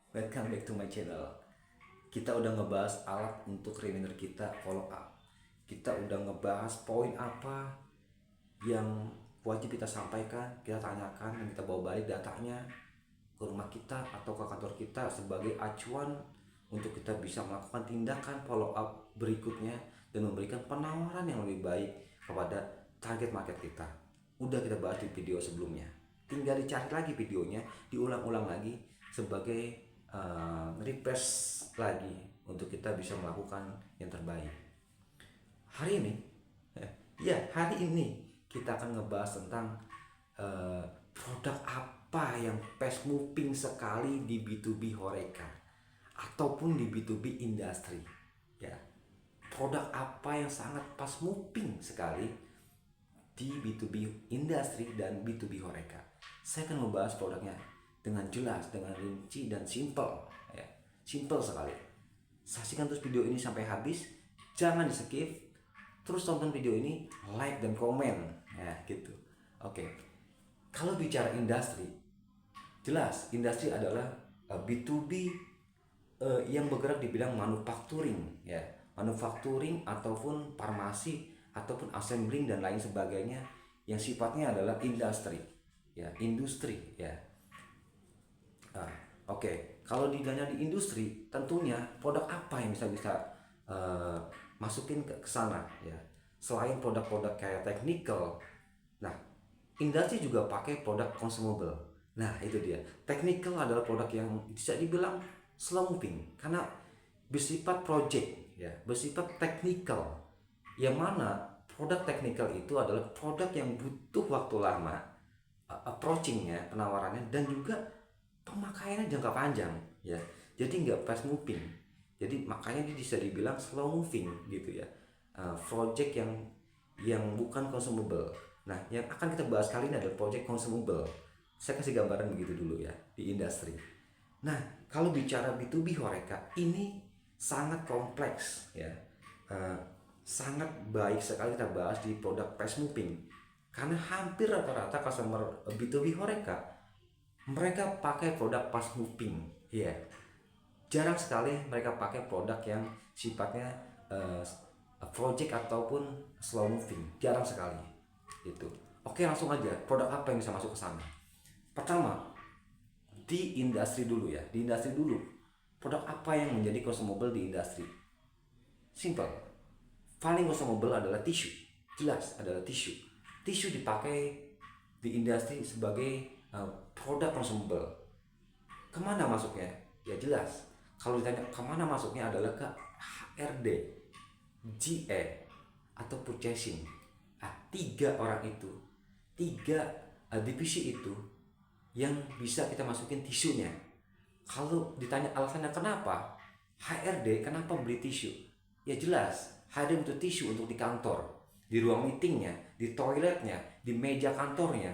Welcome back to my channel. Kita udah ngebahas alat untuk reminder kita follow up. Kita udah ngebahas poin apa yang wajib kita sampaikan, kita tanyakan, dan kita bawa balik datanya ke rumah kita atau ke kantor kita sebagai acuan untuk kita bisa melakukan tindakan follow up berikutnya dan memberikan penawaran yang lebih baik kepada target market kita. Udah kita bahas di video sebelumnya. Tinggal dicari lagi videonya, diulang-ulang lagi sebagai request lagi untuk kita bisa melakukan yang terbaik. Hari ini, hari ini kita akan ngebahas tentang produk apa yang fast moving sekali di B2B Horeca ataupun di B2B industri. Ya, produk apa yang sangat fast moving sekali di B2B industri dan B2B Horeca. Saya akan membahas produknya dengan jelas, dengan rinci dan simple, ya. Simple sekali. Saksikan terus video ini sampai habis, jangan di skip. Terus tonton video ini, like dan komen, ya gitu. Oke. Kalau bicara industri, jelas industri adalah B2B yang bergerak di bidang manufacturing, ya. Manufacturing ataupun farmasi ataupun assembling dan lain sebagainya yang sifatnya adalah industri, ya, industri, ya. Oke. Kalau di industri, tentunya produk apa yang bisa masukin ke sana, ya. Selain produk-produk kayak technical, nah, industri juga pakai produk consumable. Nah, itu dia. Technical adalah produk yang bisa dibilang slow moving karena bersifat project, ya, bersifat technical. Yang mana produk technical itu adalah produk yang butuh waktu lama approachingnya, penawarannya, dan juga pemakaiannya jangka panjang, ya. Jadi nggak fast moving, jadi makanya dia bisa dibilang slow moving gitu, ya. Project yang bukan consumable. Nah, yang akan kita bahas kali ini adalah project consumable. Saya kasih gambaran begitu dulu, ya, di industri. Nah, kalau bicara B2B Horeca ini sangat kompleks, ya. Eh, Sangat baik sekali kita bahas di produk fast moving karena hampir rata-rata customer B2B Horeca mereka pakai produk fast moving, ya. Jarang sekali mereka pakai produk yang sifatnya uh, project ataupun slow moving, jarang sekali itu. Oke, langsung aja, produk apa yang bisa masuk ke sana. Pertama, di industri dulu, ya, di industri dulu. Produk apa yang menjadi consumable di industri? Simple, paling consumable adalah tisu. Jelas adalah tisu. Tisu dipakai di industri sebagai produk consumable. Kemana masuknya? Ya jelas, kalau ditanya kemana masuknya adalah ke HRD, GE, atau purchasing. Tiga orang itu, tiga divisi itu yang bisa kita masukin tisunya. Kalau ditanya alasannya kenapa HRD kenapa beli tisu, ya jelas HRD butuh tisu untuk di kantor, di ruang meetingnya, di toiletnya, di meja kantornya,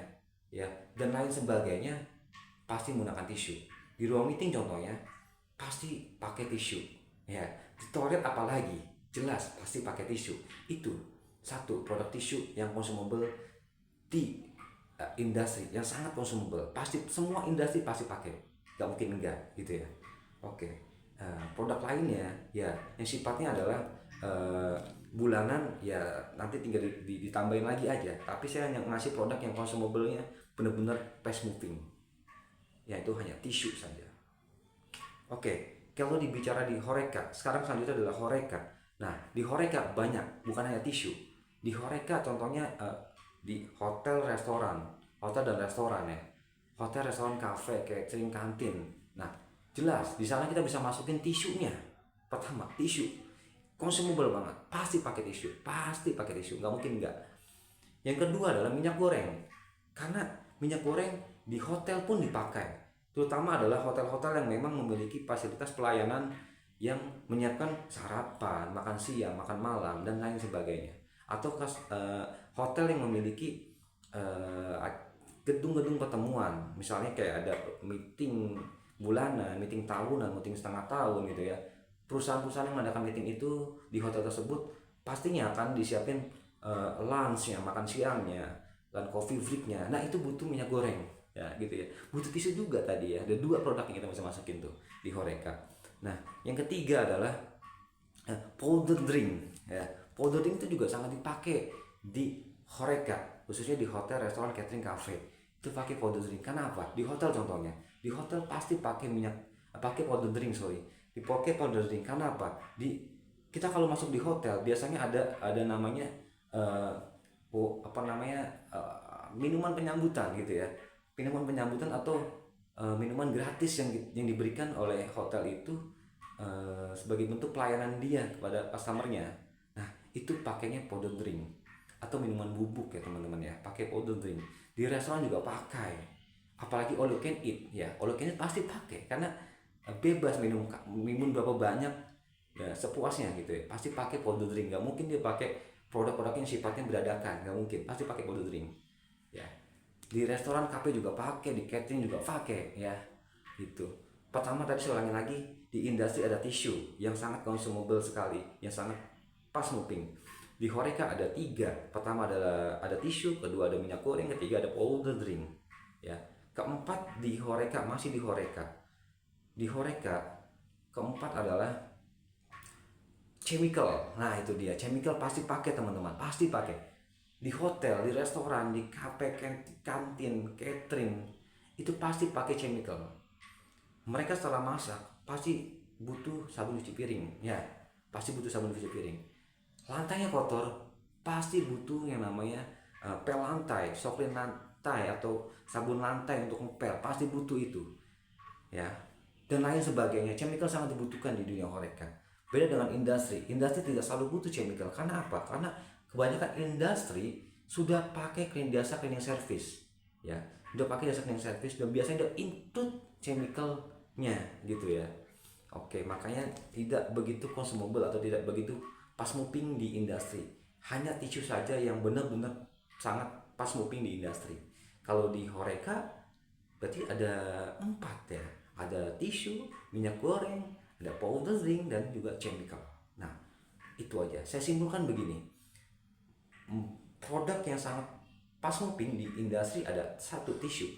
ya, dan lain sebagainya pasti menggunakan tisu. Di ruang meeting contohnya pasti pakai tisu, ya. Di toilet apalagi, jelas pasti pakai tisu. Itu satu produk tisu yang consumable di industri yang sangat consumable. Pasti semua industri pasti pakai, nggak mungkin enggak gitu, ya. Oke. Produk lainnya, ya, yang sifatnya adalah bulanan, ya, nanti tinggal ditambahin lagi aja, tapi saya hanya ngasih produk yang consumable-nya benar-benar fast moving, yaitu hanya tisu saja. Oke, kalau dibicara di Horeca, sekarang selanjutnya adalah Horeca. Nah, di Horeca banyak, bukan hanya tisu. Di Horeca contohnya di hotel dan restoran, ya. Hotel, restoran, kafe, catering, kantin. Nah, jelas di sana kita bisa masukin tisunya. Pertama, tisu. Consumable banget, pasti pakai tisu, nggak mungkin nggak. Yang kedua adalah minyak goreng, karena minyak goreng di hotel pun dipakai, terutama adalah hotel-hotel yang memang memiliki fasilitas pelayanan yang menyiapkan sarapan, makan siang, makan malam, dan lain sebagainya. Atau hotel yang memiliki gedung-gedung pertemuan, misalnya kayak ada meeting bulanan, meeting tahunan, meeting setengah tahun gitu, ya. Perusahaan-perusahaan yang mengadakan meeting itu di hotel tersebut pastinya akan disiapin lunchnya, makan siangnya, dan coffee breaknya. Nah, itu butuh minyak goreng, ya gitu ya. Butuh tisu juga tadi ya. Ada dua produk yang kita bisa masukin tuh di Horeca. Nah, yang ketiga adalah powder drink ya. Powder drink itu juga sangat dipakai di Horeca, khususnya di hotel, restoran, catering, cafe. Itu pakai powder drink. Kenapa? Di hotel contohnya. Di hotel pasti pakai minyak, pakai powder drink, sorry. Dipakai powder drink. Kenapa? Kita kalau masuk di hotel biasanya ada namanya eh, apa namanya minuman penyambutan gitu ya. Minuman penyambutan atau minuman gratis yang diberikan oleh hotel itu sebagai bentuk pelayanan dia kepada customernya. Nah, itu pakainya powder drink atau minuman bubuk ya teman-teman ya, pakai powder drink. Di restoran juga pakai. Apalagi all you can eat ya, all you can eat pasti pakai karena bebas minum berapa banyak ya sepuasnya gitu ya. Pasti pakai powder drink, nggak mungkin dia pakai produk-produk yang sifatnya beradakan, nggak mungkin, pasti pakai powder drink ya. Di restoran, kafe juga pakai, di catering juga pakai ya. Itu pertama tadi saya ulangi lagi, di industri ada tisu yang sangat consumable sekali, yang sangat pas moving. Di Horeca ada tiga. Pertama adalah ada tisu, kedua ada minyak goreng, ketiga ada powder drink ya. Keempat di Horeca, masih di Horeca. Di Horeca keempat adalah chemical. Nah, itu dia. Chemical pasti pakai teman-teman, pasti pakai. Di hotel, di restoran, di kafe, kantin, catering, itu pasti pakai chemical. Mereka setelah masak pasti butuh sabun cuci piring ya, pasti butuh sabun cuci piring. Lantainya kotor, pasti butuh yang namanya pel lantai, soklin lantai atau sabun lantai untuk ngepel, pasti butuh itu ya, dan lain sebagainya. Chemical sangat dibutuhkan di dunia Horeca. Beda dengan industri tidak selalu butuh chemical. Karena apa? Karena kebanyakan industri sudah pakai jasa cleaning service ya, udah pakai jasa cleaning service dan biasanya udah include chemicalnya gitu ya. Oke, makanya tidak begitu consumable atau tidak begitu pas moving di industri. Hanya tisu saja yang benar-benar sangat pas moving di industri. Kalau di Horeca berarti ada empat ya, ada tisu, minyak goreng, ada powder drink, dan juga chemical. Nah, itu aja saya simpulkan begini, produk yang sangat pas moving di industri ada satu tisu.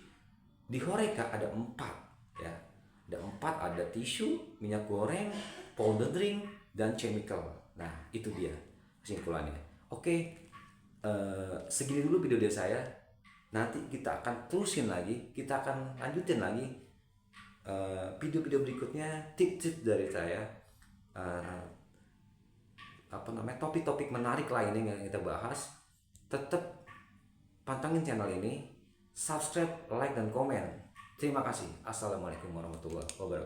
Di Horeca ada empat ya, ada empat, ada tisu, minyak goreng, powder drink, dan chemical. Nah, itu dia kesimpulannya. Oke, segini dulu video dari saya. Nanti kita akan terusin lagi, kita akan lanjutin lagi video-video berikutnya, tips-tips dari saya, apa namanya, topik-topik menarik lainnya yang kita bahas. Tetap pantengin channel ini, subscribe, like, dan komen. Terima kasih. Assalamualaikum warahmatullahi wabarakatuh.